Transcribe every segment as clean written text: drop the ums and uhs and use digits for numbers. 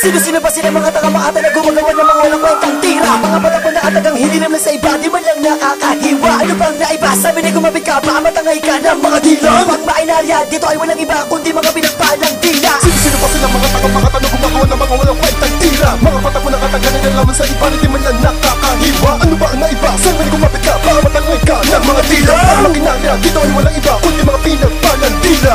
Sino-sino ba sila mga taga-makata na gumagawa ng mga walang kwentang tira? Mga patapon na atagang hindi naman sa iba, di man lang nakakahiwa. Ano bang naiba? Sabi na gumabit ka, baka matangay ka ng mga dila. Pag makinarya, dito ay walang iba kundi mga pinagpalang dila. Sino-sino ba sila mga taga-makata na gumagawa ng mga walang kwentang tira? Mga patapon na atagang hindi naman sa iba, di man lang nakakahiwa. Ano ba ang naiba? Sabi na gumabit ka, baka matangay ka ng mga dila. Pag makinarya, dito ay walang iba kundi mga pinagpalang dila.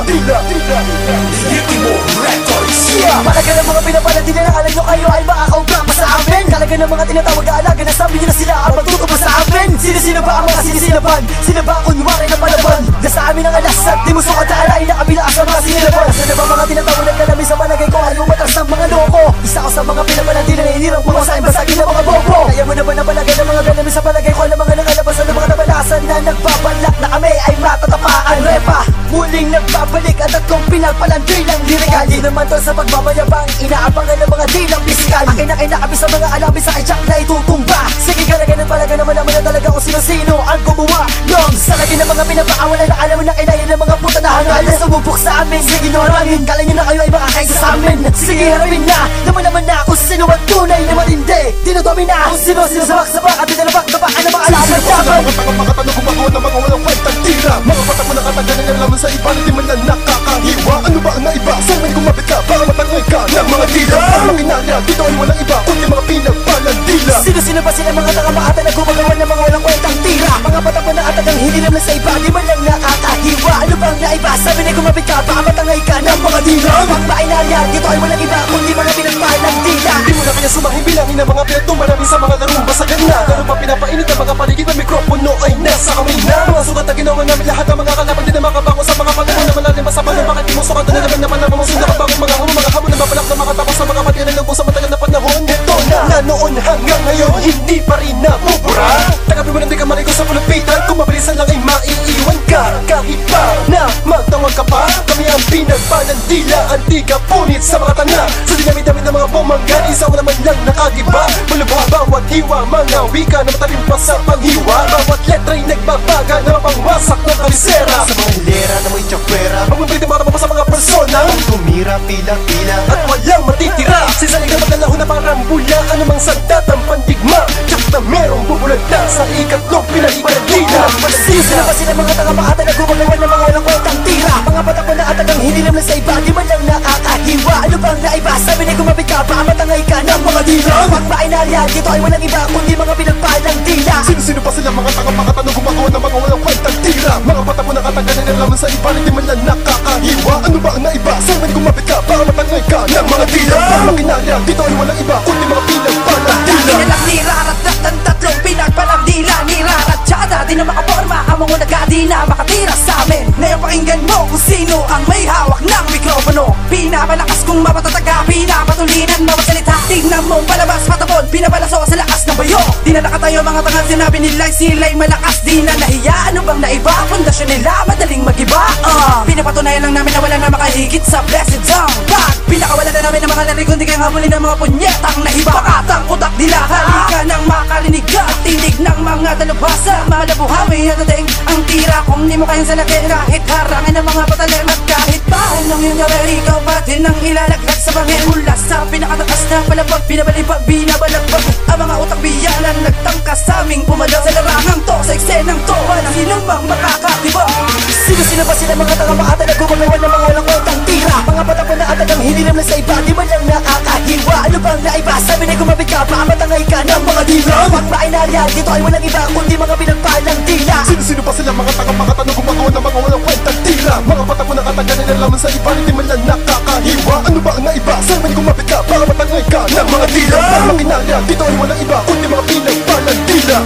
Malaga ng mga pinapalang dila na alam nyo kayo ay makakaugma pa sa amin. Kalaga ng mga tinatawag aalaga na sabi nyo na sila ang magtutupa sa amin. Sino-sino ba ang mga sinisilaban? Sila ba ang kunwari na palaban? Na sa amin ang alas at di mo sukat na alay na kabila sa mga sinilaban. Sino ba mga tinatawag ng kalamin sa palagay ko ayaw matas ng mga loko? Isa ko sa mga pinapalang dila na hinirang puno sa basagin ng mga bobo. Kaya mo naman napalagay ng mga kalamin sa palagay ko na mga nakalabasan ng mga nabalasan na nagbabalak na kami ay matatapaan. Repa, muling nagbabalik at tatlong pinagpalang dilang lirikal. Di naman to sa pagmamayabang, inaabangan ng mga dilang pisikal. Akin na kinakabis sa mga alamin sa kajak na itutumba. Sige kalaganan palaga naman naman na talaga kung sino-sino ang gumawa ng salagin ng mga pinapaawalan na alam mo na kinayin ng mga puta na hangal. Sumubok sa amin, sige norangin. Kala nyo na kayo ay makakaisa sa amin. Sige harapin na, naman na kung sino ang tunay na matindi. Dinodomin na kung sino-sino sabak-sabak at dinalapak-tapakan ng mga alaman dapat. Mga taga-makata na gumagawa ng mga walang kwentang tira. Mga patapon na atagang hindi naman sa iba, di man lang nakakahiwa. Ano ba ang naiba? Sabi na gumabit ka, baka matangay ka ng mga dila. Pag makinarya, dito ay walang iba kundi mga pinagpalang dila. Sino-sino ba sila mga taga-makata na gumagawa ng mga walang kwentang tira? Mga patapon na atagang hindi naman sa iba, di man lang nakakahiwa. Ano bang naiba? Sabi na gumabit ka, baka matangay ka ng mga dila. Pag makinarya, dito ay walang iba kundi mga pinagpalang dila. Di mo na kaya sumahing bilangin ng mga pinagtumarami sa mga larong basagan na. Lalo pa pinapainit ang mga paligid ng mikropono ay nasa kamay na. Mga sukat na ginawa namin lahat ng mga kalaban din na makabango sa mga pagkakunan na malalim pa sa panong. Bakit di mo sukat na naman naman ang mga sinakabangong mga hamon, mga hamon na mabalak na makatapos sa mga patiran ng buong sa matagal na panahon. Ito na noon hanggang ngayon, hindi pa rin namubura. Tagabi mo na di ka malikot sa pulupitan, kung mabilisan lang ay maiiwan ka. Kahit pa na magtawag ka pa, kami ang pinagpalang dila. Antika punit sa mga tana, sa dinamit-damit ng mga bomanggan, isaw naman lang nakagiba. Malubha bawat hiwa, mga wika na matalim pa sa panghiwa. Bawat letra'y nagbabaga na mapangwasak ng kalisera. Sa mga hilera na may tsakwera, magmumbrito mga pa sa mga persona, tumira pila-pila at walang matitira. Sisalik na maglalaho na parang bula, anumang sandat ang pandigma. Tsak na merong bubulagta sa ikatlong pinalipalang dila. Sino-sino ba sila mga taga-makata na gumagawa ng mga walang kwentang tira? Mga patapon na atagang hindi naman sa iba, di man lang nakakahiwa. Ano bang naiba? Sabi na gumabit ka, baka matangay ka ng mga dila. Pag makinarya, dito ay walang iba kundi mga pinagpalang dila. Sino-sino ba sila mga taga-makata na gumagawa ng mga walang kwentang tira? Mga patapon na atagang hindi naman sa iba, di man lang nakakahiwa. Ano ba ang naiba? Sabi na gumabit ka, baka matangay ka ng mga dila. Pag makinarya, dito ay walang iba kundi mga pinagpalang dila. Nilang nirarat ng tatlong pinagpalang dila. Niraratsada, di na makaporma ang mga nagadi na makatira sa amin. Ngayon pakinggan mo kung sino ang may hawak ng mikropono. Pinapalakas kung mapatataga, pinapatulinan bawat salita. Tignan mo palabas patapon, pinapalaso sa lakas ng bayo. Di na nakatayo mga tangal, sinabi nila'y sila'y malakas. Di na nahiya, ano bang naiba? Pundasyon nila madaling magiba. Pinapatunayan lang namin na wala na makahigit sa blessed zone. Pag pinakawalan na namin ng mga lari, kundi kayang habulin ng mga punyetang nahiba. Pakatang utak nila, halika nang makarinig ka. Tinig ng mga dalubhasa, malabuhawi at dating ang tira. Kung di mo kayang salagin, kahit harangin ng mga patalim. At kahit pa anong yung gawin, ikaw pa din ang ilalaglag sa bangin. Mula sa pinakatakas na palabag, binabalibag, binabalagbag. Ang mga utak biyanan nagtangka sa aming pumalaw. Sa larangang to, sa eksenang to, walang sino mang makakatiba. Sino-sino ba sila mga taga-makata na gumagawa ng mga walang kwentang tira? Mga patapon na atagang hindi naman sa iba, di man lang nakakahiwa. Ano bang naiba? Sabi na gumabit ka, baka matangay ka ng mga dila. Pag makinarya, dito ay walang iba kundi mga pinagpalang dila. Sino-sino ba sila mga taga-makata na gumagawa ng mga walang kwentang tira? Mga patapon na atagang hindi naman sa iba, di man lang nakakahiwa. Ano ba ang naiba? Sabi na gumabit ka, baka matangay ka ng mga dila. Pag makinarya, dito ay walang iba kundi mga pinagpalang dila.